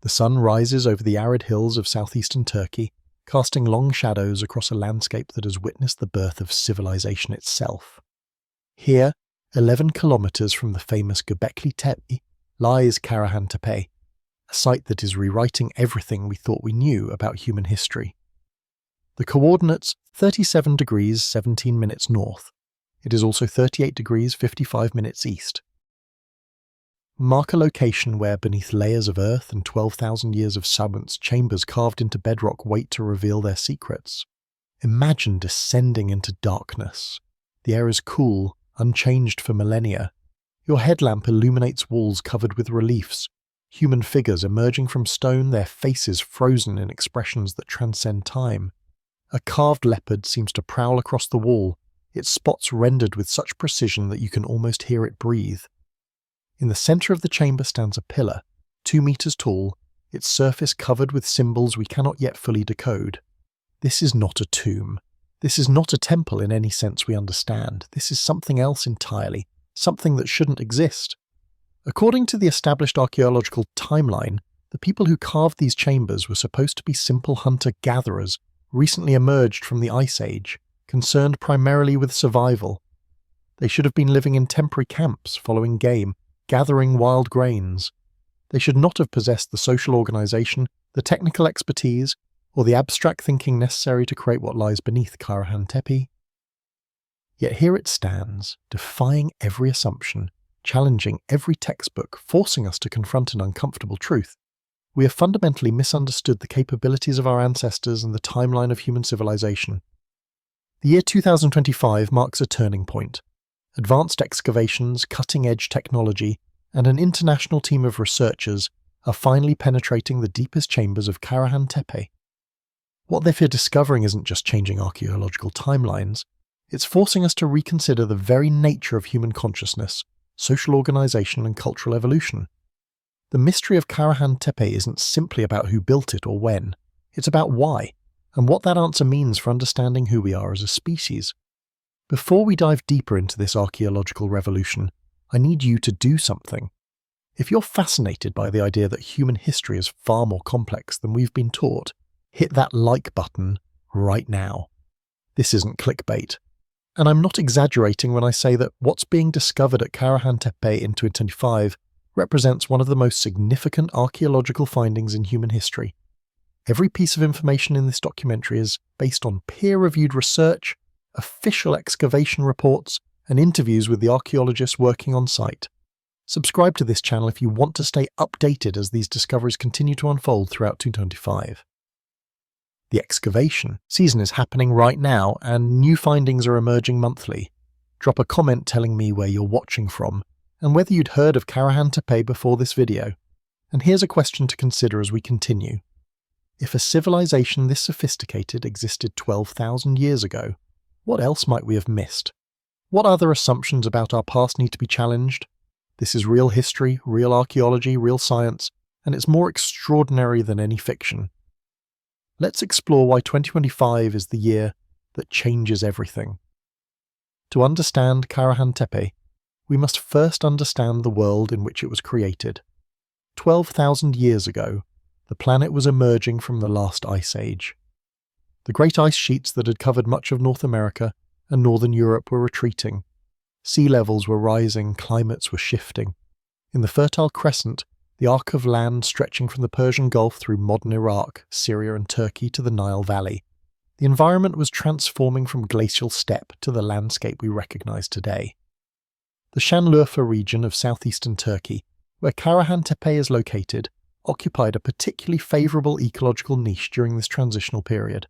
The sun rises over the arid hills of southeastern Turkey, casting long shadows across a landscape that has witnessed the birth of civilization itself. Here, 11 kilometers from the famous Göbekli Tepe, lies Karahan Tepe, a site that is rewriting everything we thought we knew about human history. The coordinates 37 degrees 17 minutes north. It is also 38 degrees 55 minutes east. Mark a location where, beneath layers of earth and 12,000 years of substance, chambers carved into bedrock wait to reveal their secrets. Imagine descending into darkness. The air is cool, unchanged for millennia. Your headlamp illuminates walls covered with reliefs, human figures emerging from stone, their faces frozen in expressions that transcend time. A carved leopard seems to prowl across the wall, its spots rendered with such precision that you can almost hear it breathe. In the center of the chamber stands a pillar, 2 meters tall, its surface covered with symbols we cannot yet fully decode. This is not a tomb. This is not a temple in any sense we understand. This is something else entirely, something that shouldn't exist. According to the established archaeological timeline, the people who carved these chambers were supposed to be simple hunter-gatherers, recently emerged from the Ice Age, concerned primarily with survival. They should have been living in temporary camps, following game, gathering wild grains. They should not have possessed the social organization, the technical expertise, or the abstract thinking necessary to create what lies beneath Karahan Tepe. Yet here it stands, defying every assumption, challenging every textbook, forcing us to confront an uncomfortable truth. We have fundamentally misunderstood the capabilities of our ancestors and the timeline of human civilization. The year 2025 marks a turning point. Advanced excavations, cutting-edge technology, and an international team of researchers are finally penetrating the deepest chambers of Karahan Tepe. What they fear discovering isn't just changing archaeological timelines, it's forcing us to reconsider the very nature of human consciousness, social organization, and cultural evolution. The mystery of Karahan Tepe isn't simply about who built it or when, it's about why, and what that answer means for understanding who we are as a species. Before we dive deeper into this archaeological revolution, I need you to do something. If you're fascinated by the idea that human history is far more complex than we've been taught, hit that like button right now. This isn't clickbait. And I'm not exaggerating when I say that what's being discovered at Karahan Tepe in 2025 represents one of the most significant archaeological findings in human history. Every piece of information in this documentary is based on peer-reviewed research, official excavation reports, and interviews with the archaeologists working on site. Subscribe to this channel if you want to stay updated as these discoveries continue to unfold throughout 2025. The excavation season is happening right now, and new findings are emerging monthly. Drop a comment telling me where you're watching from, and whether you'd heard of Karahan Tepe before this video. And here's a question to consider as we continue. If a civilization this sophisticated existed 12,000 years ago, what else might we have missed? What other assumptions about our past need to be challenged? This is real history, real archaeology, real science, and it's more extraordinary than any fiction. Let's explore why 2025 is the year that changes everything. To understand Karahan Tepe, we must first understand the world in which it was created. 12,000 years ago, the planet was emerging from the last ice age. The great ice sheets that had covered much of North America and northern Europe were retreating. Sea levels were rising, climates were shifting. In the Fertile Crescent, the arc of land stretching from the Persian Gulf through modern Iraq, Syria and Turkey to the Nile Valley, the environment was transforming from glacial steppe to the landscape we recognize today. The Şanlıurfa region of southeastern Turkey, where Karahan Tepe is located, occupied a particularly favorable ecological niche during this transitional period.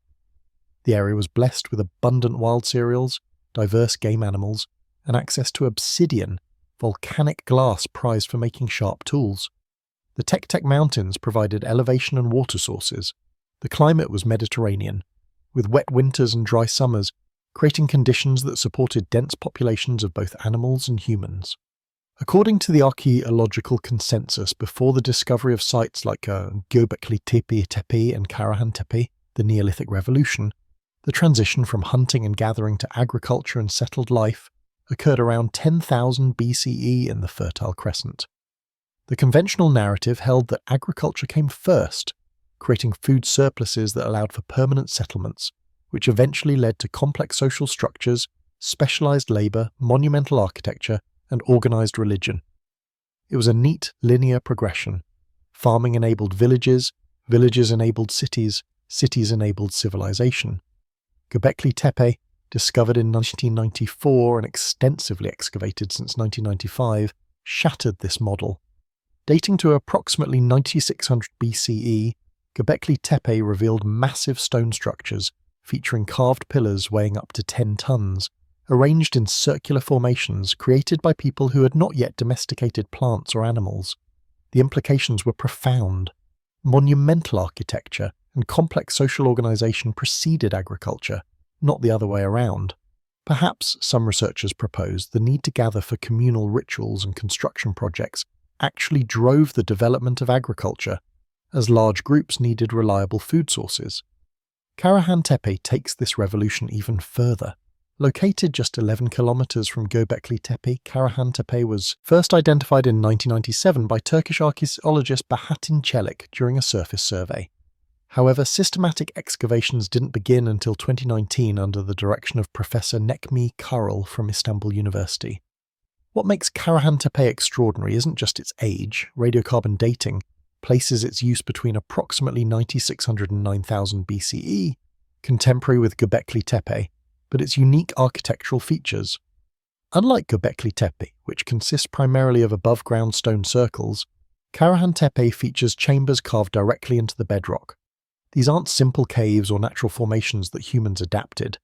The area was blessed with abundant wild cereals, diverse game animals, and access to obsidian, volcanic glass prized for making sharp tools. The Tek Mountains provided elevation and water sources. The climate was Mediterranean, with wet winters and dry summers, creating conditions that supported dense populations of both animals and humans. According to the archaeological consensus before the discovery of sites like Göbekli Tepe and Karahan Tepe, the Neolithic Revolution, the transition from hunting and gathering to agriculture and settled life occurred around 10,000 BCE in the Fertile Crescent. The conventional narrative held that agriculture came first, creating food surpluses that allowed for permanent settlements, which eventually led to complex social structures, specialized labor, monumental architecture, and organized religion. It was a neat, linear progression. Farming enabled villages, villages enabled cities, cities enabled civilization. Göbekli Tepe, discovered in 1994 and extensively excavated since 1995, shattered this model. Dating to approximately 9600 BCE, Göbekli Tepe revealed massive stone structures featuring carved pillars weighing up to 10 tons, arranged in circular formations created by people who had not yet domesticated plants or animals. The implications were profound. Monumental architecture and complex social organization preceded agriculture, not the other way around. Perhaps, some researchers proposed, the need to gather for communal rituals and construction projects actually drove the development of agriculture, as large groups needed reliable food sources. Karahan Tepe takes this revolution even further. Located just 11 kilometers from Göbekli Tepe, Karahan Tepe was first identified in 1997 by Turkish archaeologist Bahattin Çelik during a surface survey. However, systematic excavations didn't begin until 2019 under the direction of Professor Necmi Karel from Istanbul University. What makes Karahan Tepe extraordinary isn't just its age. Radiocarbon dating places its use between approximately 9600 and 9000 BCE, contemporary with Göbekli Tepe, but its unique architectural features. Unlike Göbekli Tepe, which consists primarily of above-ground stone circles, Karahan Tepe features chambers carved directly into the bedrock. These aren't simple caves or natural formations that humans adapted.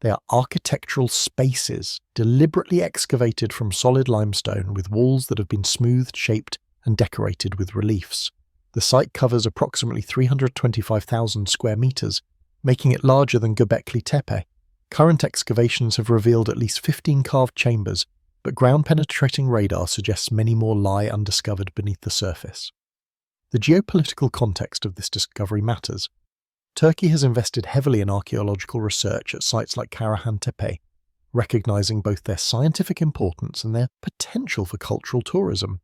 They are architectural spaces, deliberately excavated from solid limestone with walls that have been smoothed, shaped, and decorated with reliefs. The site covers approximately 325,000 square meters, making it larger than Göbekli Tepe. Current excavations have revealed at least 15 carved chambers, but ground-penetrating radar suggests many more lie undiscovered beneath the surface. The geopolitical context of this discovery matters. Turkey has invested heavily in archaeological research at sites like Karahan Tepe, recognizing both their scientific importance and their potential for cultural tourism.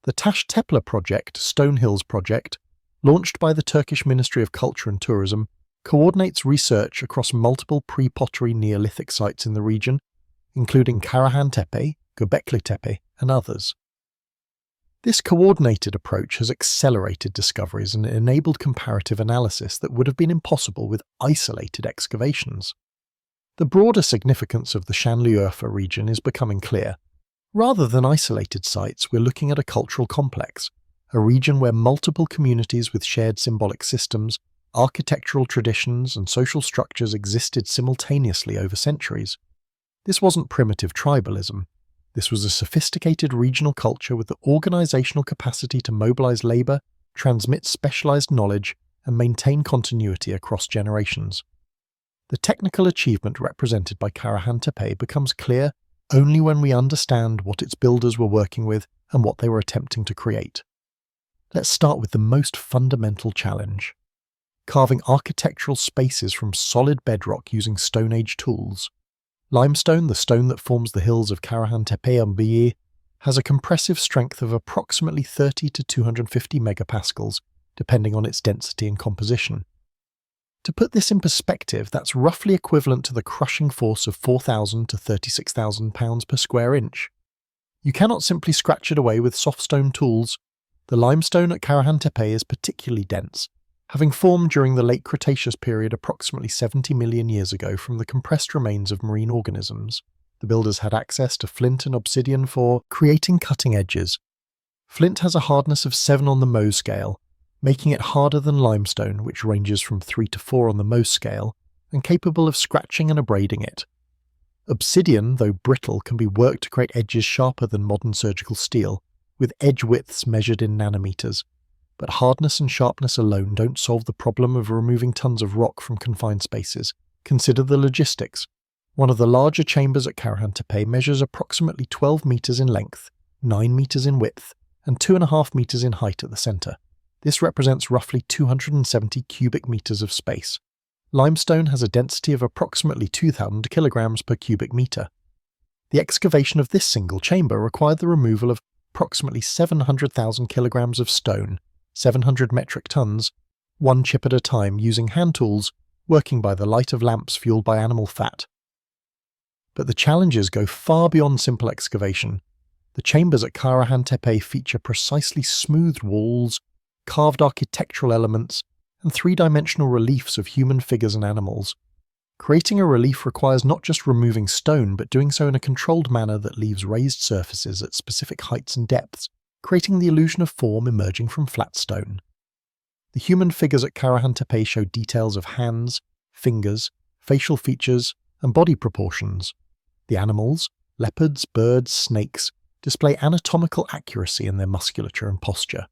The Taş Tepe project, Stone Hills project, launched by the Turkish Ministry of Culture and Tourism, coordinates research across multiple pre-pottery Neolithic sites in the region, including Karahan Tepe, Göbekli Tepe, and others. This coordinated approach has accelerated discoveries and enabled comparative analysis that would have been impossible with isolated excavations. The broader significance of the Şanlıurfa region is becoming clear. Rather than isolated sites, we're looking at a cultural complex, a region where multiple communities with shared symbolic systems, architectural traditions, and social structures existed simultaneously over centuries. This wasn't primitive tribalism. This was a sophisticated regional culture with the organizational capacity to mobilize labor, transmit specialized knowledge, and maintain continuity across generations. The technical achievement represented by Karahan Tepe becomes clear only when we understand what its builders were working with and what they were attempting to create. Let's start with the most fundamental challenge: carving architectural spaces from solid bedrock using Stone Age tools. Limestone, the stone that forms the hills of Karahan Tepe and Biyi, has a compressive strength of approximately 30 to 250 megapascals, depending on its density and composition. To put this in perspective, that's roughly equivalent to the crushing force of 4,000 to 36,000 pounds per square inch. You cannot simply scratch it away with soft stone tools. The limestone at Karahan Tepe is particularly dense, having formed during the late Cretaceous period approximately 70 million years ago from the compressed remains of marine organisms. The builders had access to flint and obsidian for creating cutting edges. Flint has a hardness of 7 on the Mohs scale, making it harder than limestone, which ranges from 3 to 4 on the Mohs scale, and capable of scratching and abrading it. Obsidian, though brittle, can be worked to create edges sharper than modern surgical steel, with edge widths measured in nanometers. But hardness and sharpness alone don't solve the problem of removing tons of rock from confined spaces. Consider the logistics. One of the larger chambers at Karahan Tepe measures approximately 12 meters in length, 9 meters in width, and 2.5 meters in height at the center. This represents roughly 270 cubic meters of space. Limestone has a density of approximately 2,000 kilograms per cubic meter. The excavation of this single chamber required the removal of approximately 700,000 kilograms of stone, 700 metric tons, one chip at a time using hand tools, working by the light of lamps fueled by animal fat. But the challenges go far beyond simple excavation. The chambers at Karahan Tepe feature precisely smoothed walls, carved architectural elements, and three-dimensional reliefs of human figures and animals. Creating a relief requires not just removing stone, but doing so in a controlled manner that leaves raised surfaces at specific heights and depths, creating the illusion of form emerging from flat stone. The human figures at Karahan Tepe show details of hands, fingers, facial features, and body proportions. The animals, leopards, birds, snakes, display anatomical accuracy in their musculature and posture.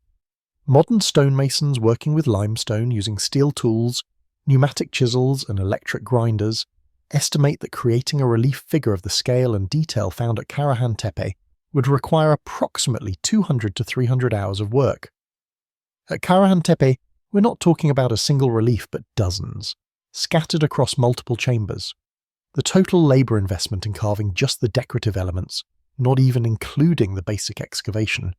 Modern stonemasons working with limestone using steel tools, pneumatic chisels, and electric grinders estimate that creating a relief figure of the scale and detail found at Karahan Tepe would require approximately 200 to 300 hours of work. At Karahan Tepe, we're not talking about a single relief but dozens, scattered across multiple chambers. The total labour investment in carving just the decorative elements, not even including the basic excavation,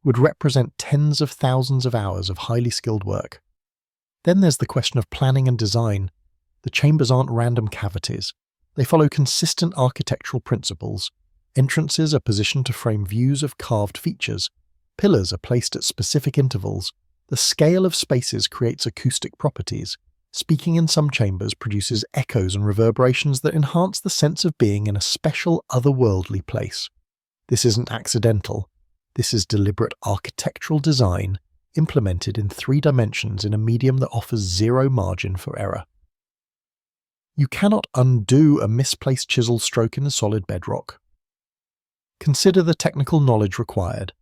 would represent tens of thousands of hours of highly skilled work. Then there's the question of planning and design. The chambers aren't random cavities. They follow consistent architectural principles. Entrances are positioned to frame views of carved features. Pillars are placed at specific intervals. The scale of spaces creates acoustic properties. Speaking in some chambers produces echoes and reverberations that enhance the sense of being in a special, otherworldly place. This isn't accidental. This is deliberate architectural design implemented in 3 dimensions in a medium that offers zero margin for error. You cannot undo a misplaced chisel stroke in the solid bedrock. Consider the technical knowledge required.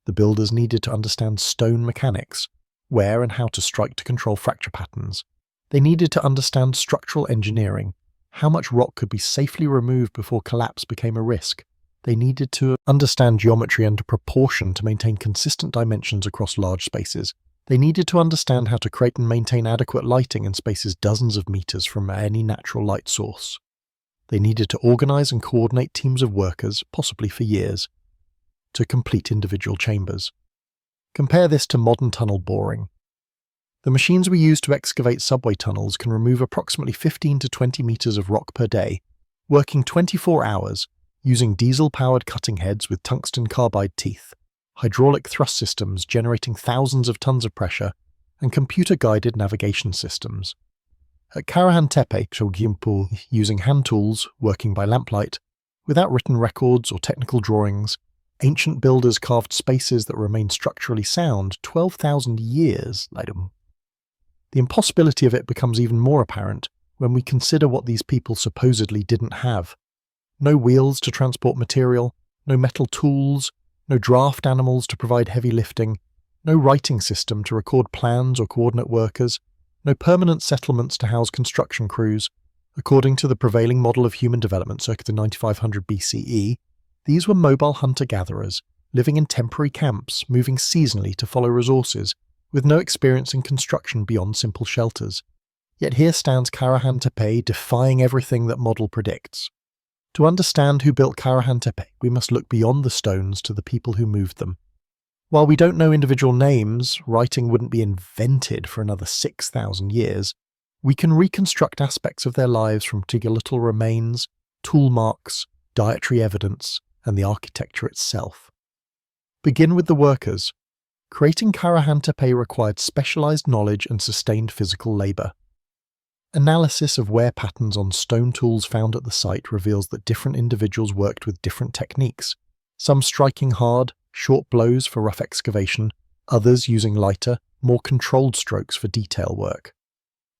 The builders needed to understand stone mechanics, where and how to strike to control fracture patterns. They needed to understand structural engineering, how much rock could be safely removed before collapse became a risk. They needed to understand geometry and proportion to maintain consistent dimensions across large spaces. They needed to understand how to create and maintain adequate lighting in spaces dozens of meters from any natural light source. They needed to organize and coordinate teams of workers, possibly for years, to complete individual chambers. Compare this to modern tunnel boring. The machines we use to excavate subway tunnels can remove approximately 15 to 20 meters of rock per day, working 24 hours, using diesel-powered cutting heads with tungsten carbide teeth, hydraulic thrust systems generating thousands of tons of pressure, and computer-guided navigation systems. At Karahan Tepe, using hand tools, working by lamplight, without written records or technical drawings, ancient builders carved spaces that remain structurally sound 12,000 years later. The impossibility of it becomes even more apparent when we consider what these people supposedly didn't have. No wheels to transport material, no metal tools, no draft animals to provide heavy lifting, no writing system to record plans or coordinate workers, no permanent settlements to house construction crews. According to the prevailing model of human development circa the 9500 BCE, these were mobile hunter-gatherers, living in temporary camps, moving seasonally to follow resources, with no experience in construction beyond simple shelters. Yet here stands Karahan Tepe defying everything that model predicts. To understand who built Karahan Tepe, we must look beyond the stones to the people who moved them. While we don't know individual names, writing wouldn't be invented for another 6,000 years, we can reconstruct aspects of their lives from skeletal remains, tool marks, dietary evidence, and the architecture itself. Begin with the workers. Creating Karahan Tepe required specialized knowledge and sustained physical labor. Analysis of wear patterns on stone tools found at the site reveals that different individuals worked with different techniques, some striking hard, short blows for rough excavation, others using lighter, more controlled strokes for detail work.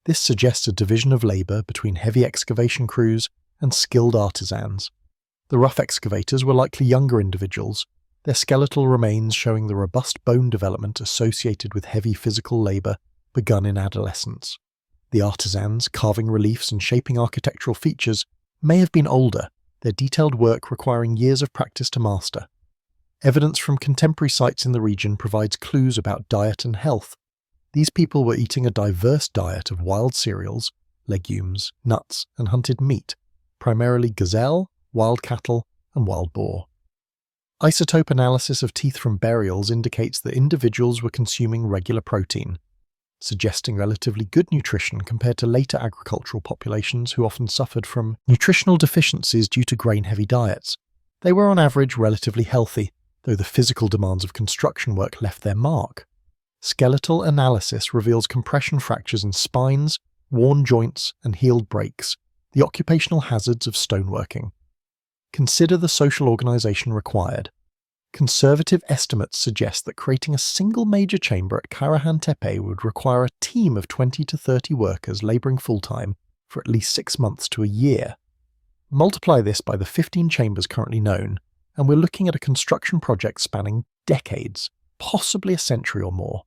This suggests a division of labor between heavy excavation crews and skilled artisans. The rough excavators were likely younger individuals, their skeletal remains showing the robust bone development associated with heavy physical labor begun in adolescence. The artisans, carving reliefs and shaping architectural features, may have been older, their detailed work requiring years of practice to master. Evidence from contemporary sites in the region provides clues about diet and health. These people were eating a diverse diet of wild cereals, legumes, nuts, and hunted meat, primarily gazelle, wild cattle, and wild boar. Isotope analysis of teeth from burials indicates that individuals were consuming regular protein, suggesting relatively good nutrition compared to later agricultural populations who often suffered from nutritional deficiencies due to grain-heavy diets. They were on average relatively healthy, though the physical demands of construction work left their mark. Skeletal analysis reveals compression fractures in spines, worn joints, and healed breaks, the occupational hazards of stoneworking. Consider the social organization required. Conservative estimates suggest that creating a single major chamber at Karahan Tepe would require a team of 20 to 30 workers laboring full-time for at least 6 months to a year. Multiply this by the 15 chambers currently known, and we're looking at a construction project spanning decades, possibly a century or more.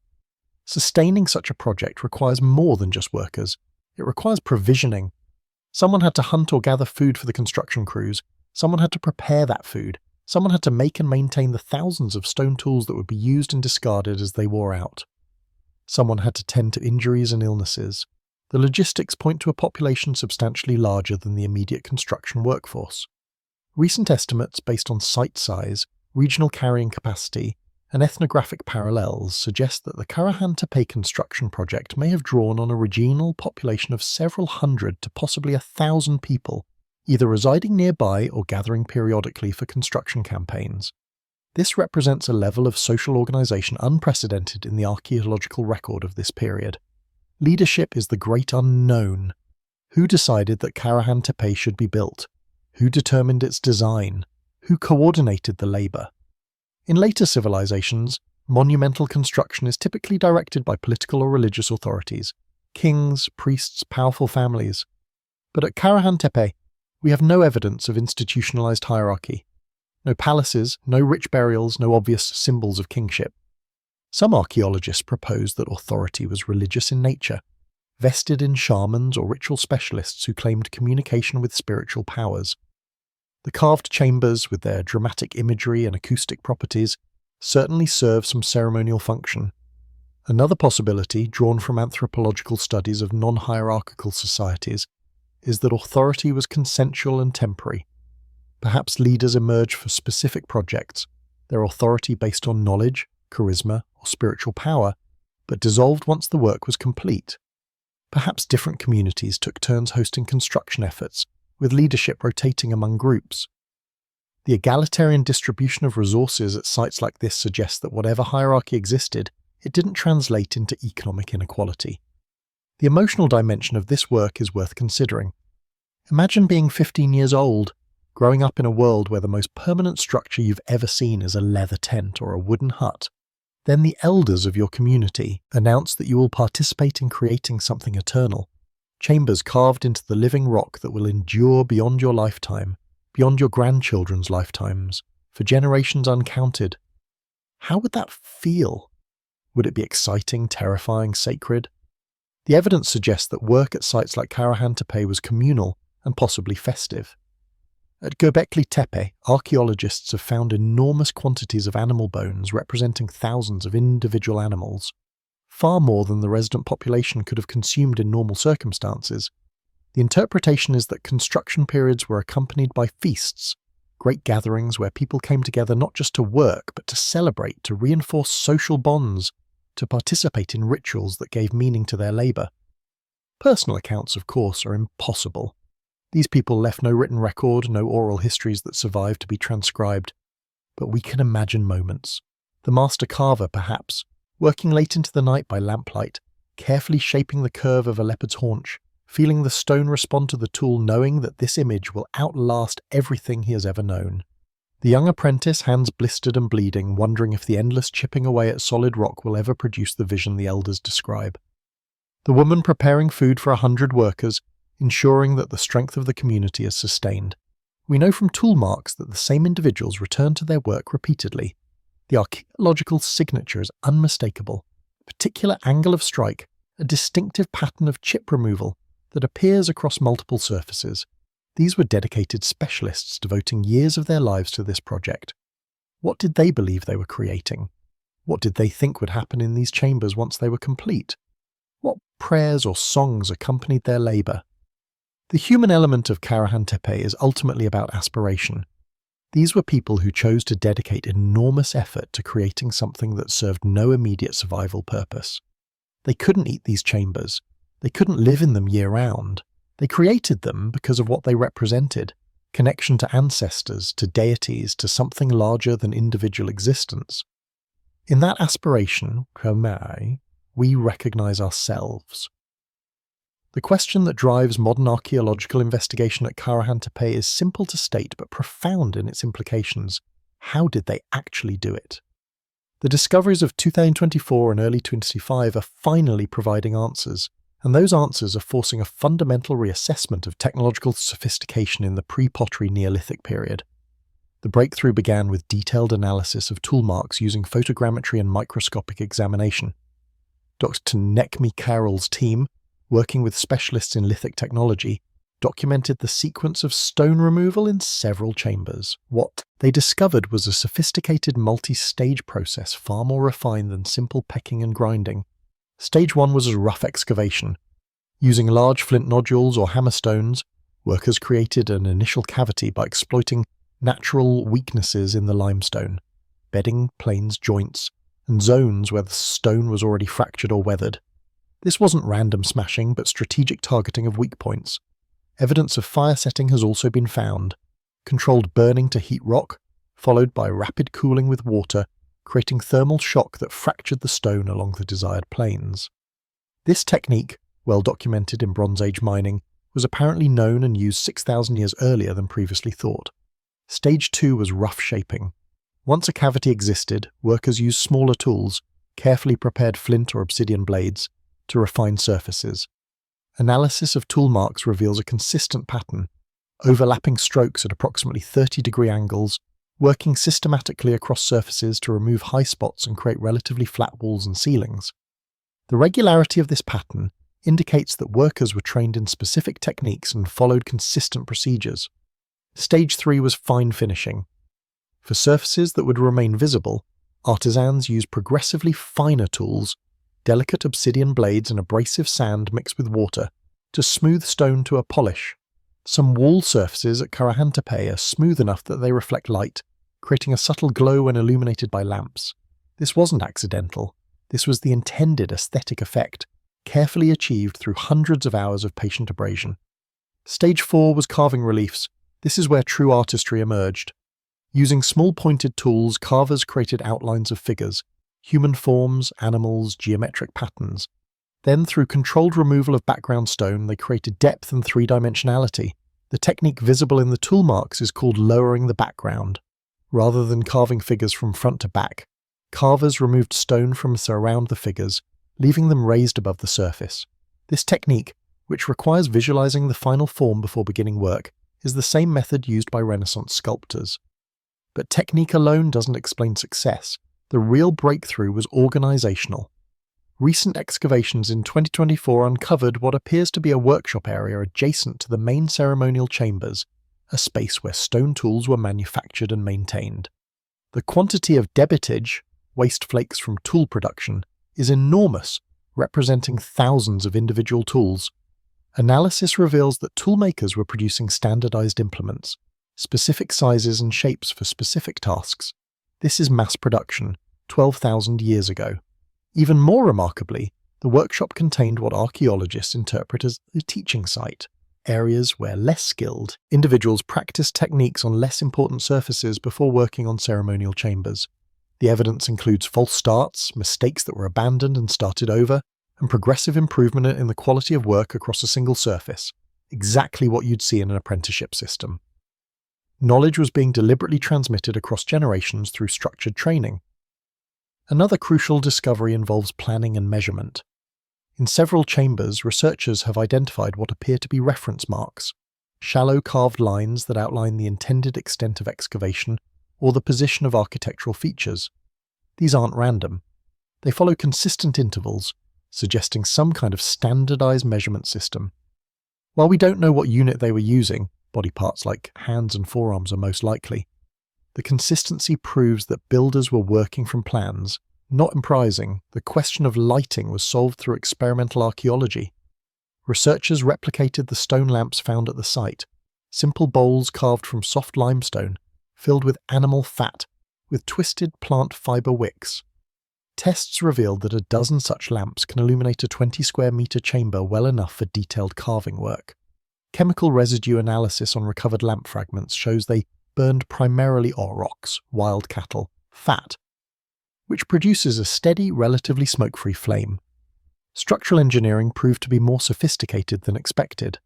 Sustaining such a project requires more than just workers. It requires provisioning. Someone had to hunt or gather food for the construction crews. Someone had to prepare that food. Someone had to make and maintain the thousands of stone tools that would be used and discarded as they wore out. Someone had to tend to injuries and illnesses. The logistics point to a population substantially larger than the immediate construction workforce. Recent estimates based on site size, regional carrying capacity, and ethnographic parallels suggest that the Karahan Tepe construction project may have drawn on a regional population of several hundred to possibly 1,000 people, either residing nearby or gathering periodically for construction campaigns. This represents a level of social organization unprecedented in the archaeological record of this period. Leadership is the great unknown. Who decided that Karahan Tepe should be built? Who determined its design? Who coordinated the labor? In later civilizations, monumental construction is typically directed by political or religious authorities, kings, priests, powerful families. But at Karahan Tepe, we have no evidence of institutionalized hierarchy. No palaces, no rich burials, no obvious symbols of kingship. Some archaeologists propose that authority was religious in nature, vested in shamans or ritual specialists who claimed communication with spiritual powers. The carved chambers, with their dramatic imagery and acoustic properties, certainly serve some ceremonial function. Another possibility, drawn from anthropological studies of non-hierarchical societies, is that authority was consensual and temporary. Perhaps leaders emerge for specific projects, their authority based on knowledge, charisma, or spiritual power, but dissolved once the work was complete. Perhaps different communities took turns hosting construction efforts, with leadership rotating among groups. The egalitarian distribution of resources at sites like this suggests that whatever hierarchy existed, it didn't translate into economic inequality. The emotional dimension of this work is worth considering. Imagine being 15 years old, growing up in a world where the most permanent structure you've ever seen is a leather tent or a wooden hut. Then the elders of your community announce that you will participate in creating something eternal, chambers carved into the living rock that will endure beyond your lifetime, beyond your grandchildren's lifetimes, for generations uncounted. How would that feel? Would it be exciting, terrifying, sacred? The evidence suggests that work at sites like Karahan Tepe was communal and possibly festive. At Göbekli Tepe, archaeologists have found enormous quantities of animal bones representing thousands of individual animals, far more than the resident population could have consumed in normal circumstances. The interpretation is that construction periods were accompanied by feasts, great gatherings where people came together not just to work, but to celebrate, to reinforce social bonds, to participate in rituals that gave meaning to their labor. Personal accounts, of course, are impossible. These people left no written record, no oral histories that survived to be transcribed. But we can imagine moments. The master carver, perhaps, working late into the night by lamplight, carefully shaping the curve of a leopard's haunch, feeling the stone respond to the tool, knowing that this image will outlast everything he has ever known. The young apprentice, hands blistered and bleeding, wondering if the endless chipping away at solid rock will ever produce the vision the elders describe. The woman preparing food for 100 workers, ensuring that the strength of the community is sustained. We know from tool marks that the same individuals return to their work repeatedly. The archaeological signature is unmistakable. A particular angle of strike, a distinctive pattern of chip removal that appears across multiple surfaces. These were dedicated specialists devoting years of their lives to this project. What did they believe they were creating? What did they think would happen in these chambers once they were complete? What prayers or songs accompanied their labor? The human element of Karahan Tepe is ultimately about aspiration. These were people who chose to dedicate enormous effort to creating something that served no immediate survival purpose. They couldn't eat these chambers. They couldn't live in them year-round. They created them because of what they represented: connection to ancestors, to deities, to something larger than individual existence. In that aspiration, we recognize ourselves. The question that drives modern archaeological investigation at Karahan Tepe is simple to state but profound in its implications. How did they actually do it? The discoveries of 2024 and early 2025 are finally providing answers, and those answers are forcing a fundamental reassessment of technological sophistication in the pre-Pottery Neolithic period. The breakthrough began with detailed analysis of tool marks using photogrammetry and microscopic examination. Dr. Nekmi Carroll's team, working with specialists in lithic technology, documented the sequence of stone removal in several chambers. What they discovered was a sophisticated multi-stage process far more refined than simple pecking and grinding. Stage 1 was a rough excavation. Using large flint nodules or hammerstones, workers created an initial cavity by exploiting natural weaknesses in the limestone: bedding, planes, joints, and zones where the stone was already fractured or weathered. This wasn't random smashing, but strategic targeting of weak points. Evidence of fire setting has also been found: controlled burning to heat rock, followed by rapid cooling with water, creating thermal shock that fractured the stone along the desired planes. This technique, well documented in Bronze Age mining, was apparently known and used 6,000 years earlier than previously thought. Stage 2 was rough shaping. Once a cavity existed, workers used smaller tools, carefully prepared flint or obsidian blades, to refine surfaces. Analysis of tool marks reveals a consistent pattern: overlapping strokes at approximately 30-degree angles, working systematically across surfaces to remove high spots and create relatively flat walls and ceilings. The regularity of this pattern indicates that workers were trained in specific techniques and followed consistent procedures. Stage 3 was fine finishing. For surfaces that would remain visible, artisans used progressively finer tools, delicate obsidian blades and abrasive sand mixed with water, to smooth stone to a polish. Some wall surfaces at Karahan Tepe are smooth enough that they reflect light, creating a subtle glow when illuminated by lamps. This wasn't accidental. This was the intended aesthetic effect, carefully achieved through hundreds of hours of patient abrasion. Stage 4 was carving reliefs. This is where true artistry emerged. Using small pointed tools, carvers created outlines of figures: human forms, animals, geometric patterns. Then, through controlled removal of background stone, they created depth and three-dimensionality. The technique visible in the tool marks is called lowering the background. Rather than carving figures from front to back, carvers removed stone from around the figures, leaving them raised above the surface. This technique, which requires visualizing the final form before beginning work, is the same method used by Renaissance sculptors. But technique alone doesn't explain success. The real breakthrough was organizational. Recent excavations in 2024 uncovered what appears to be a workshop area adjacent to the main ceremonial chambers, a space where stone tools were manufactured and maintained. The quantity of debitage, waste flakes from tool production, is enormous, representing thousands of individual tools. Analysis reveals that toolmakers were producing standardized implements, specific sizes and shapes for specific tasks. This is mass production, 12,000 years ago. Even more remarkably, the workshop contained what archaeologists interpret as a teaching site, areas where less skilled individuals practiced techniques on less important surfaces before working on ceremonial chambers. The evidence includes false starts, mistakes that were abandoned and started over, and progressive improvement in the quality of work across a single surface, exactly what you'd see in an apprenticeship system. Knowledge was being deliberately transmitted across generations through structured training. Another crucial discovery involves planning and measurement. In several chambers, researchers have identified what appear to be reference marks, shallow carved lines that outline the intended extent of excavation or the position of architectural features. These aren't random. They follow consistent intervals, suggesting some kind of standardized measurement system. While we don't know what unit they were using, body parts like hands and forearms are most likely, the consistency proves that builders were working from plans, not improvising. The question of lighting was solved through experimental archaeology. Researchers replicated the stone lamps found at the site, simple bowls carved from soft limestone, filled with animal fat, with twisted plant fibre wicks. Tests revealed that a dozen such lamps can illuminate a 20 square metre chamber well enough for detailed carving work. Chemical residue analysis on recovered lamp fragments shows they burned primarily aurochs, wild cattle, fat, which produces a steady, relatively smoke-free flame. Structural engineering proved to be more sophisticated than expected.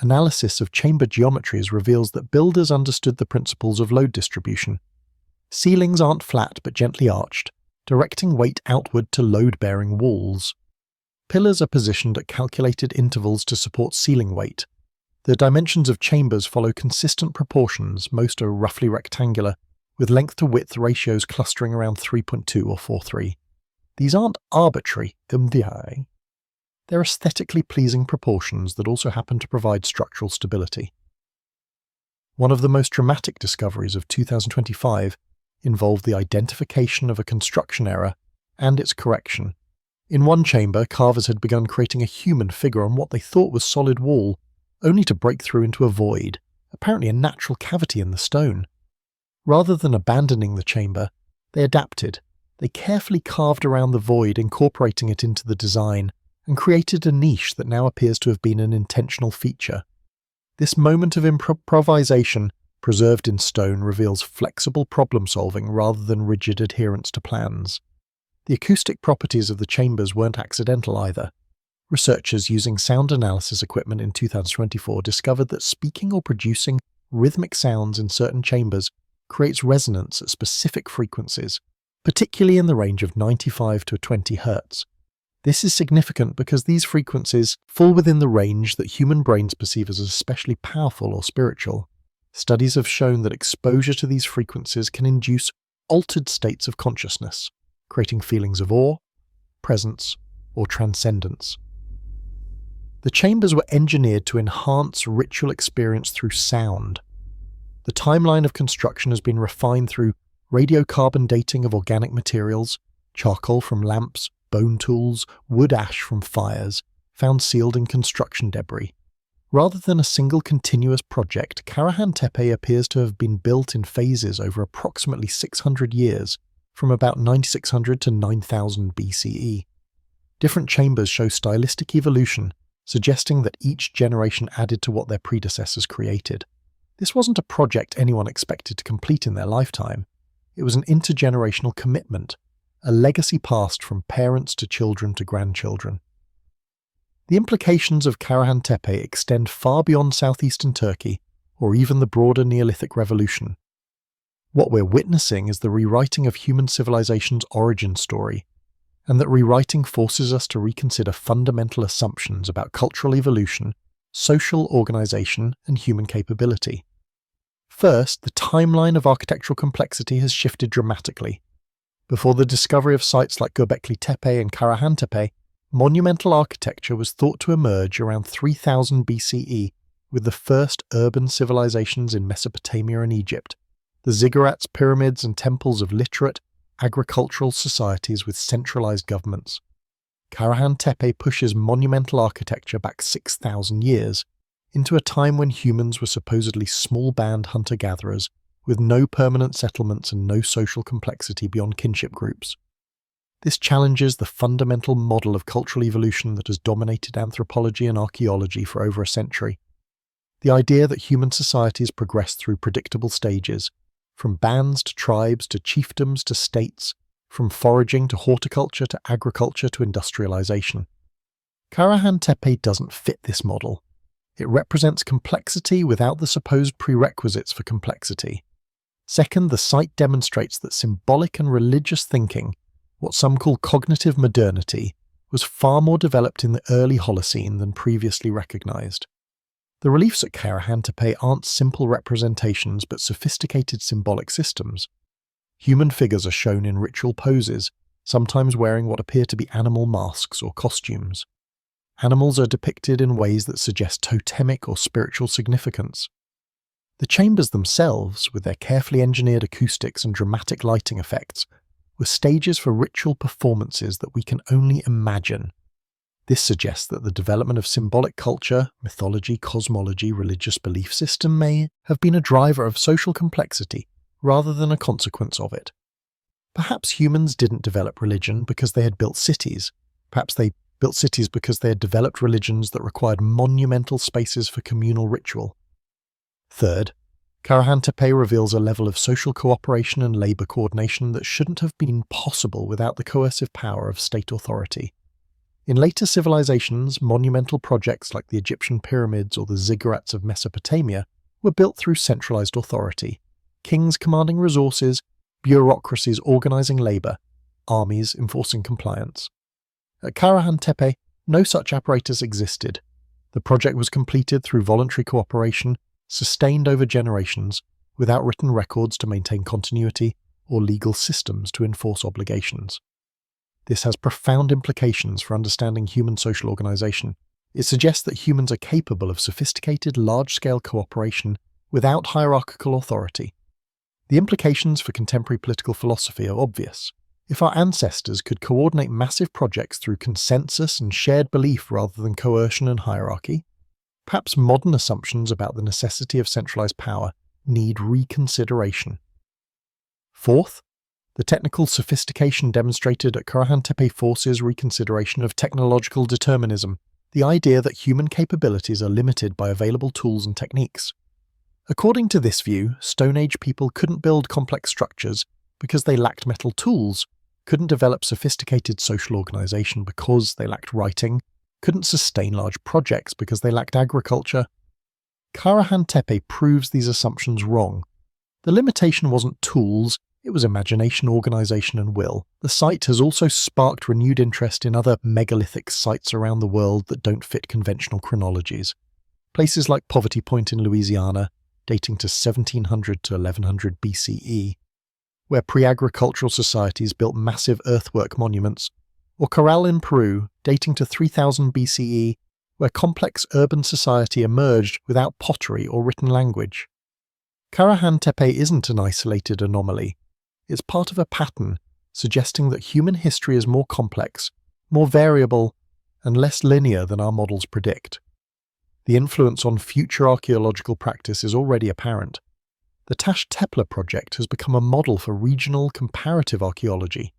Analysis of chamber geometries reveals that builders understood the principles of load distribution. Ceilings aren't flat but gently arched, directing weight outward to load-bearing walls. Pillars are positioned at calculated intervals to support ceiling weight. The dimensions of chambers follow consistent proportions, most are roughly rectangular, with length-to-width ratios clustering around 3.2 or 4:3. These aren't arbitrary, they're aesthetically pleasing proportions that also happen to provide structural stability. One of the most dramatic discoveries of 2025 involved the identification of a construction error and its correction. In one chamber, carvers had begun creating a human figure on what they thought was solid wall, only to break through into a void, apparently a natural cavity in the stone. Rather than abandoning the chamber, they adapted. They carefully carved around the void, incorporating it into the design, and created a niche that now appears to have been an intentional feature. This moment of improvisation, preserved in stone, reveals flexible problem-solving rather than rigid adherence to plans. The acoustic properties of the chambers weren't accidental either. Researchers using sound analysis equipment in 2024 discovered that speaking or producing rhythmic sounds in certain chambers creates resonance at specific frequencies, particularly in the range of 95 to 20 Hz. This is significant because these frequencies fall within the range that human brains perceive as especially powerful or spiritual. Studies have shown that exposure to these frequencies can induce altered states of consciousness, creating feelings of awe, presence, or transcendence. The chambers were engineered to enhance ritual experience through sound. The timeline of construction has been refined through radiocarbon dating of organic materials, charcoal from lamps, bone tools, wood ash from fires, found sealed in construction debris. Rather than a single continuous project, Karahan Tepe appears to have been built in phases over approximately 600 years, from about 9600 to 9000 BCE. Different chambers show stylistic evolution, suggesting that each generation added to what their predecessors created. This wasn't a project anyone expected to complete in their lifetime. It was an intergenerational commitment, a legacy passed from parents to children to grandchildren. The implications of Karahan Tepe extend far beyond southeastern Turkey or even the broader Neolithic revolution. What we're witnessing is the rewriting of human civilization's origin story, and that rewriting forces us to reconsider fundamental assumptions about cultural evolution, social organization, and human capability. First, the timeline of architectural complexity has shifted dramatically. Before the discovery of sites like Göbekli Tepe and Karahan Tepe, monumental architecture was thought to emerge around 3000 BCE with the first urban civilizations in Mesopotamia and Egypt, the ziggurats, pyramids, and temples of literate, agricultural societies with centralized governments. Karahan Tepe pushes monumental architecture back 6,000 years, into a time when humans were supposedly small band hunter-gatherers with no permanent settlements and no social complexity beyond kinship groups. This challenges the fundamental model of cultural evolution that has dominated anthropology and archaeology for over a century. The idea that human societies progress through predictable stages, from bands to tribes to chiefdoms to states, from foraging to horticulture to agriculture to industrialization. Karahan Tepe doesn't fit this model. It represents complexity without the supposed prerequisites for complexity. Second, the site demonstrates that symbolic and religious thinking, what some call cognitive modernity, was far more developed in the early Holocene than previously recognized. The reliefs at Karahan Tepe aren't simple representations but sophisticated symbolic systems. Human figures are shown in ritual poses, sometimes wearing what appear to be animal masks or costumes. Animals are depicted in ways that suggest totemic or spiritual significance. The chambers themselves, with their carefully engineered acoustics and dramatic lighting effects, were stages for ritual performances that we can only imagine. This suggests that the development of symbolic culture, mythology, cosmology, religious belief system may have been a driver of social complexity rather than a consequence of it. Perhaps humans didn't develop religion because they had built cities. Perhaps they built cities because they had developed religions that required monumental spaces for communal ritual. Third, Karahan Tepe reveals a level of social cooperation and labour coordination that shouldn't have been possible without the coercive power of state authority. In later civilizations, monumental projects like the Egyptian pyramids or the ziggurats of Mesopotamia were built through centralized authority, kings commanding resources, bureaucracies organizing labour, armies enforcing compliance. At Karahan Tepe, no such apparatus existed. The project was completed through voluntary cooperation, sustained over generations, without written records to maintain continuity or legal systems to enforce obligations. This has profound implications for understanding human social organization. It suggests that humans are capable of sophisticated, large-scale cooperation without hierarchical authority. The implications for contemporary political philosophy are obvious. If our ancestors could coordinate massive projects through consensus and shared belief rather than coercion and hierarchy, perhaps modern assumptions about the necessity of centralized power need reconsideration. Fourth, the technical sophistication demonstrated at Karahan Tepe forces reconsideration of technological determinism, the idea that human capabilities are limited by available tools and techniques. According to this view, Stone Age people couldn't build complex structures because they lacked metal tools, couldn't develop sophisticated social organization because they lacked writing, couldn't sustain large projects because they lacked agriculture. Karahan Tepe proves these assumptions wrong. The limitation wasn't tools, it was imagination, organization, and will. The site has also sparked renewed interest in other megalithic sites around the world that don't fit conventional chronologies. Places like Poverty Point in Louisiana, dating to 1700 to 1100 BCE, where pre-agricultural societies built massive earthwork monuments, or Corral in Peru, dating to 3000 BCE, where complex urban society emerged without pottery or written language. Karahan Tepe isn't an isolated anomaly. It's part of a pattern suggesting that human history is more complex, more variable, and less linear than our models predict. The influence on future archaeological practice is already apparent. The Tash Tepler project has become a model for regional comparative archaeology.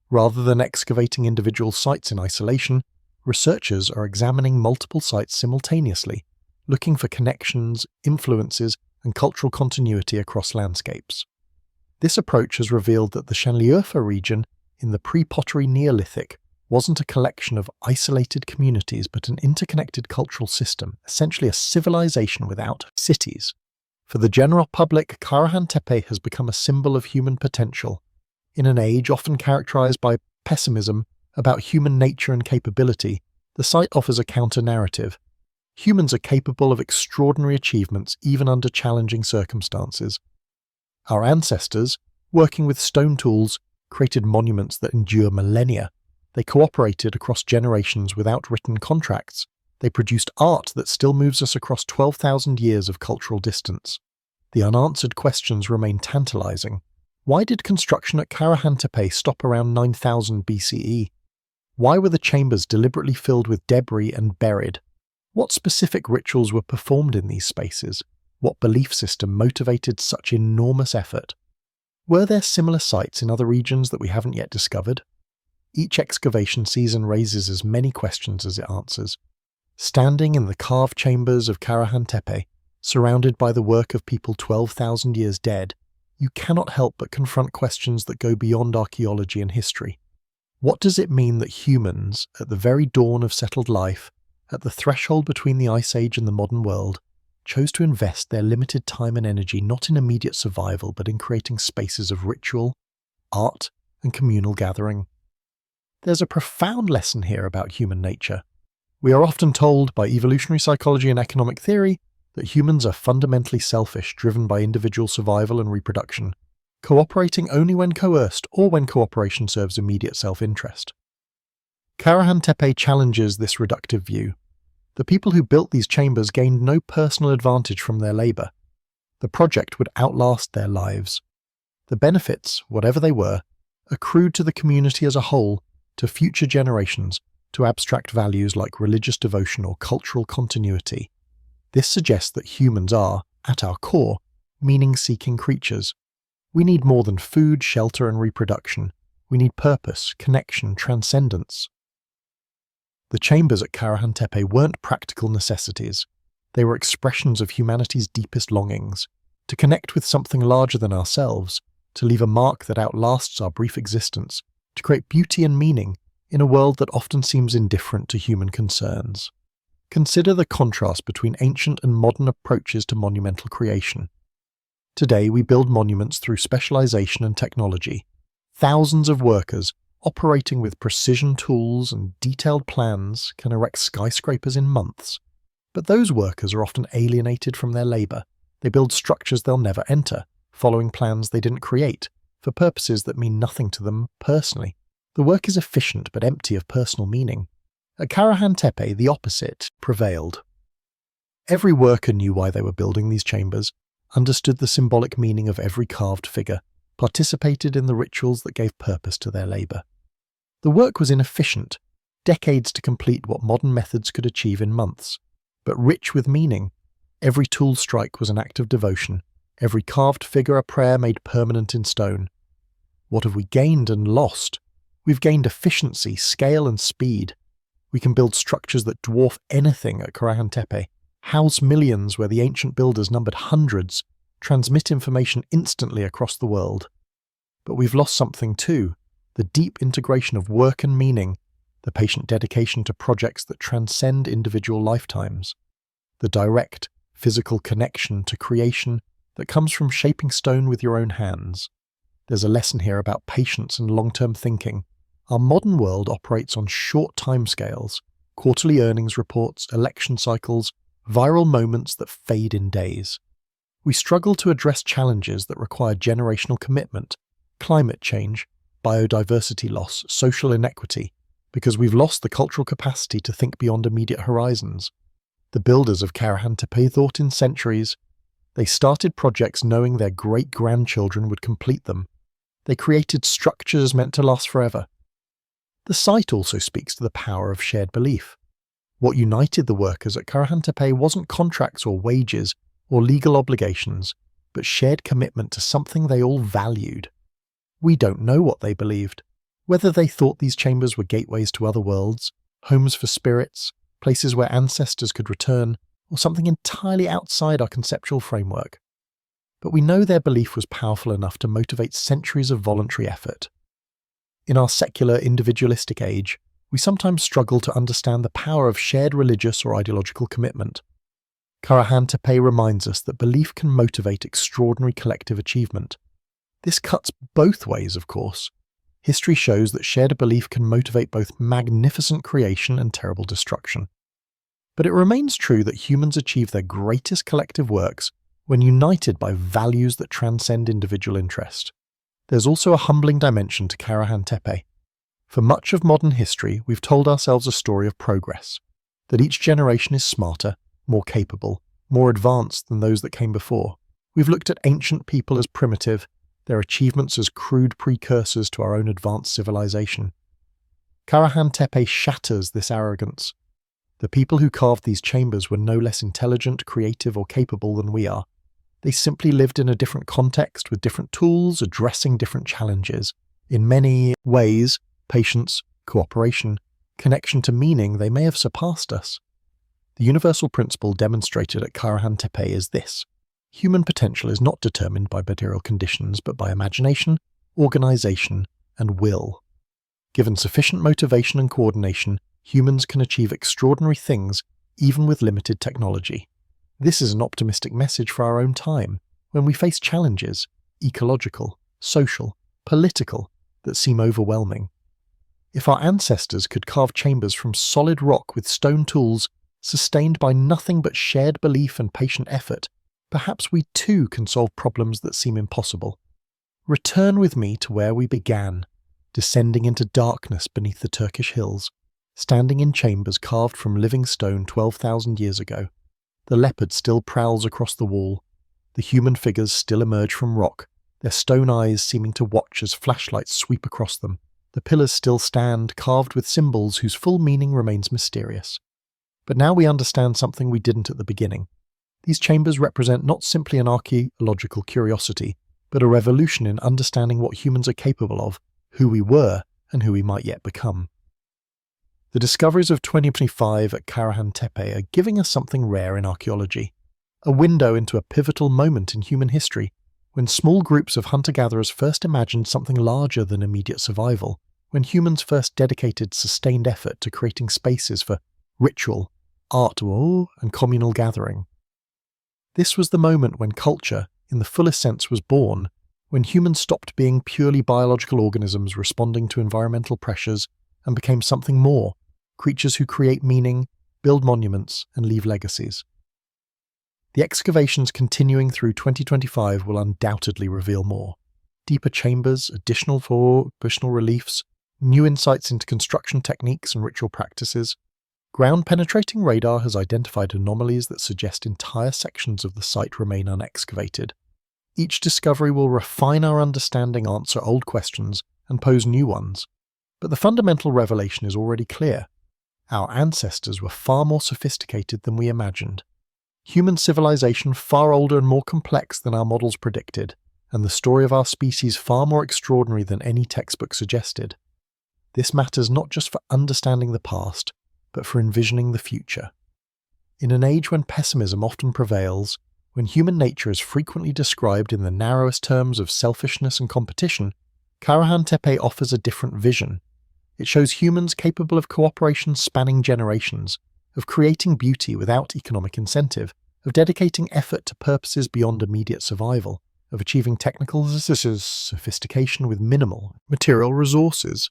Rather than excavating individual sites in isolation, researchers are examining multiple sites simultaneously, looking for connections, influences, and cultural continuity across landscapes. This approach has revealed that the Shanliurfa region in the Pre-Pottery Neolithic wasn't a collection of isolated communities but an interconnected cultural system, essentially a civilization without cities. For the general public, Karahan Tepe has become a symbol of human potential. In an age often characterized by pessimism about human nature and capability, the site offers a counter-narrative. Humans are capable of extraordinary achievements even under challenging circumstances. Our ancestors, working with stone tools, created monuments that endure millennia. They cooperated across generations without written contracts. They produced art that still moves us across 12,000 years of cultural distance. The unanswered questions remain tantalizing. Why did construction at Karahan Tepe stop around 9000 BCE? Why were the chambers deliberately filled with debris and buried? What specific rituals were performed in these spaces? What belief system motivated such enormous effort? Were there similar sites in other regions that we haven't yet discovered? Each excavation season raises as many questions as it answers. Standing in the carved chambers of Karahan Tepe, surrounded by the work of people 12,000 years dead, you cannot help but confront questions that go beyond archaeology and history. What does it mean that humans, at the very dawn of settled life, at the threshold between the Ice Age and the modern world, chose to invest their limited time and energy not in immediate survival but in creating spaces of ritual, art, and communal gathering? There's a profound lesson here about human nature. We are often told by evolutionary psychology and economic theory that humans are fundamentally selfish, driven by individual survival and reproduction, cooperating only when coerced or when cooperation serves immediate self-interest. Karahan Tepe challenges this reductive view. The people who built these chambers gained no personal advantage from their labour. The project would outlast their lives. The benefits, whatever they were, accrued to the community as a whole, to future generations, to abstract values like religious devotion or cultural continuity. This suggests that humans are, at our core, meaning-seeking creatures. We need more than food, shelter, and reproduction. We need purpose, connection, transcendence. The chambers at Karahan Tepe weren't practical necessities. They were expressions of humanity's deepest longings, to connect with something larger than ourselves, to leave a mark that outlasts our brief existence, to create beauty and meaning in a world that often seems indifferent to human concerns. Consider the contrast between ancient and modern approaches to monumental creation. Today, we build monuments through specialization and technology. Thousands of workers, operating with precision tools and detailed plans, can erect skyscrapers in months. But those workers are often alienated from their labor. They build structures they'll never enter, following plans they didn't create, for purposes that mean nothing to them personally. The work is efficient but empty of personal meaning. At Karahan Tepe, the opposite prevailed. Every worker knew why they were building these chambers, understood the symbolic meaning of every carved figure, participated in the rituals that gave purpose to their labor. The work was inefficient, decades to complete what modern methods could achieve in months, but rich with meaning. Every tool strike was an act of devotion, every carved figure a prayer made permanent in stone. What have we gained and lost? We've gained efficiency, scale, and speed. We can build structures that dwarf anything at Karahan Tepe, house millions where the ancient builders numbered hundreds, transmit information instantly across the world. But we've lost something too, the deep integration of work and meaning, the patient dedication to projects that transcend individual lifetimes, the direct, physical connection to creation that comes from shaping stone with your own hands. There's a lesson here about patience and long-term thinking. Our modern world operates on short timescales, quarterly earnings reports, election cycles, viral moments that fade in days. We struggle to address challenges that require generational commitment, climate change, biodiversity loss, social inequity, because we've lost the cultural capacity to think beyond immediate horizons. The builders of Karahan Tepe thought in centuries. They started projects knowing their great-grandchildren would complete them. They created structures meant to last forever. The site also speaks to the power of shared belief. What united the workers at Karahan Tepe wasn't contracts or wages or legal obligations, but shared commitment to something they all valued. We don't know what they believed, whether they thought these chambers were gateways to other worlds, homes for spirits, places where ancestors could return, or something entirely outside our conceptual framework. But we know their belief was powerful enough to motivate centuries of voluntary effort. In our secular, individualistic age, we sometimes struggle to understand the power of shared religious or ideological commitment. Karahan Tepe reminds us that belief can motivate extraordinary collective achievement. This cuts both ways, of course. History shows that shared belief can motivate both magnificent creation and terrible destruction. But it remains true that humans achieve their greatest collective works when united by values that transcend individual interest. There's also a humbling dimension to Karahan Tepe. For much of modern history, we've told ourselves a story of progress, that each generation is smarter, more capable, more advanced than those that came before. We've looked at ancient people as primitive, their achievements as crude precursors to our own advanced civilization. Karahan Tepe shatters this arrogance. The people who carved these chambers were no less intelligent, creative, or capable than we are. They simply lived in a different context with different tools, addressing different challenges. In many ways, patience, cooperation, connection to meaning, they may have surpassed us. The universal principle demonstrated at Karahan Tepe is this: human potential is not determined by material conditions, but by imagination, organization, and will. Given sufficient motivation and coordination, humans can achieve extraordinary things even with limited technology. This is an optimistic message for our own time, when we face challenges, ecological, social, political, that seem overwhelming. If our ancestors could carve chambers from solid rock with stone tools, sustained by nothing but shared belief and patient effort, perhaps we too can solve problems that seem impossible. Return with me to where we began, descending into darkness beneath the Turkish hills, standing in chambers carved from living stone 12,000 years ago. The leopard still prowls across the wall. The human figures still emerge from rock, their stone eyes seeming to watch as flashlights sweep across them. The pillars still stand, carved with symbols whose full meaning remains mysterious. But now we understand something we didn't at the beginning. These chambers represent not simply an archaeological curiosity, but a revolution in understanding what humans are capable of, who we were, and who we might yet become. The discoveries of 2025 at Karahan Tepe are giving us something rare in archaeology, a window into a pivotal moment in human history, when small groups of hunter-gatherers first imagined something larger than immediate survival, when humans first dedicated sustained effort to creating spaces for ritual, art, and communal gathering. This was the moment when culture, in the fullest sense, was born, when humans stopped being purely biological organisms responding to environmental pressures and became something more, creatures who create meaning, build monuments, and leave legacies. The excavations continuing through 2025 will undoubtedly reveal more. Deeper chambers, additional reliefs, new insights into construction techniques and ritual practices. Ground-penetrating radar has identified anomalies that suggest entire sections of the site remain unexcavated. Each discovery will refine our understanding, answer old questions, and pose new ones. But the fundamental revelation is already clear. Our ancestors were far more sophisticated than we imagined. Human civilization far older and more complex than our models predicted, and the story of our species far more extraordinary than any textbook suggested. This matters not just for understanding the past, but for envisioning the future. In an age when pessimism often prevails, when human nature is frequently described in the narrowest terms of selfishness and competition, Karahan Tepe offers a different vision. It shows humans capable of cooperation spanning generations, of creating beauty without economic incentive, of dedicating effort to purposes beyond immediate survival, of achieving technical sophistication with minimal material resources.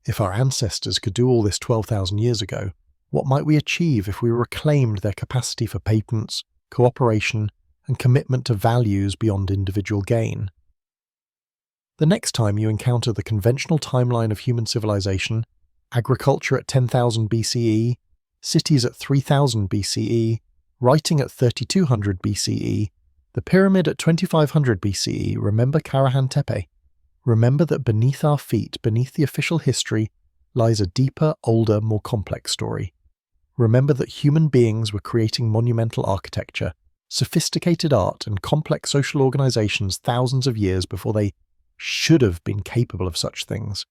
If our ancestors could do all this 12,000 years ago, what might we achieve if we reclaimed their capacity for patience, cooperation, and commitment to values beyond individual gain? The next time you encounter the conventional timeline of human civilization, agriculture at 10,000 BCE, cities at 3000 BCE, writing at 3200 BCE, the pyramid at 2500 BCE, remember Karahan Tepe. Remember that beneath our feet, beneath the official history, lies a deeper, older, more complex story. Remember that human beings were creating monumental architecture, sophisticated art, and complex social organizations thousands of years before they should have been capable of such things.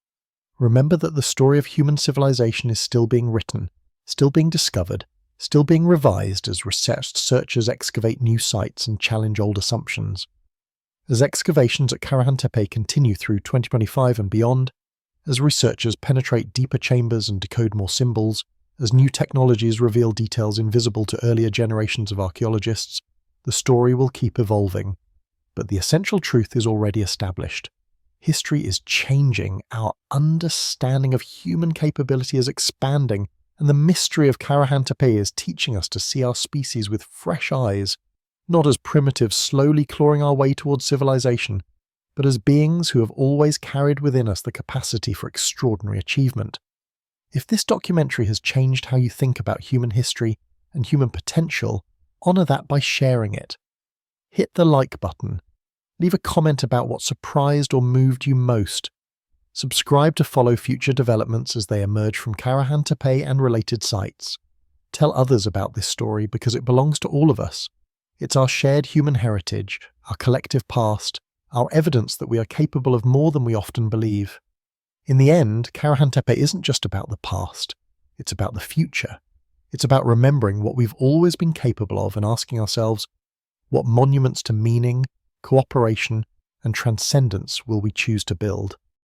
Remember that the story of human civilization is still being written, still being discovered, still being revised as researchers excavate new sites and challenge old assumptions. As excavations at Karahan Tepe continue through 2025 and beyond, as researchers penetrate deeper chambers and decode more symbols, as new technologies reveal details invisible to earlier generations of archaeologists, the story will keep evolving. But the essential truth is already established. History is changing, our understanding of human capability is expanding, and the mystery of Karahan Tepe is teaching us to see our species with fresh eyes, not as primitives slowly clawing our way towards civilization, but as beings who have always carried within us the capacity for extraordinary achievement. If this documentary has changed how you think about human history and human potential, honor that by sharing it. Hit the like button. Leave a comment about what surprised or moved you most. Subscribe to follow future developments as they emerge from Karahan Tepe and related sites. Tell others about this story because it belongs to all of us. It's our shared human heritage, our collective past, our evidence that we are capable of more than we often believe. In the end, Karahan Tepe isn't just about the past, it's about the future. It's about remembering what we've always been capable of and asking ourselves, what monuments to meaning, cooperation, and transcendence will we choose to build?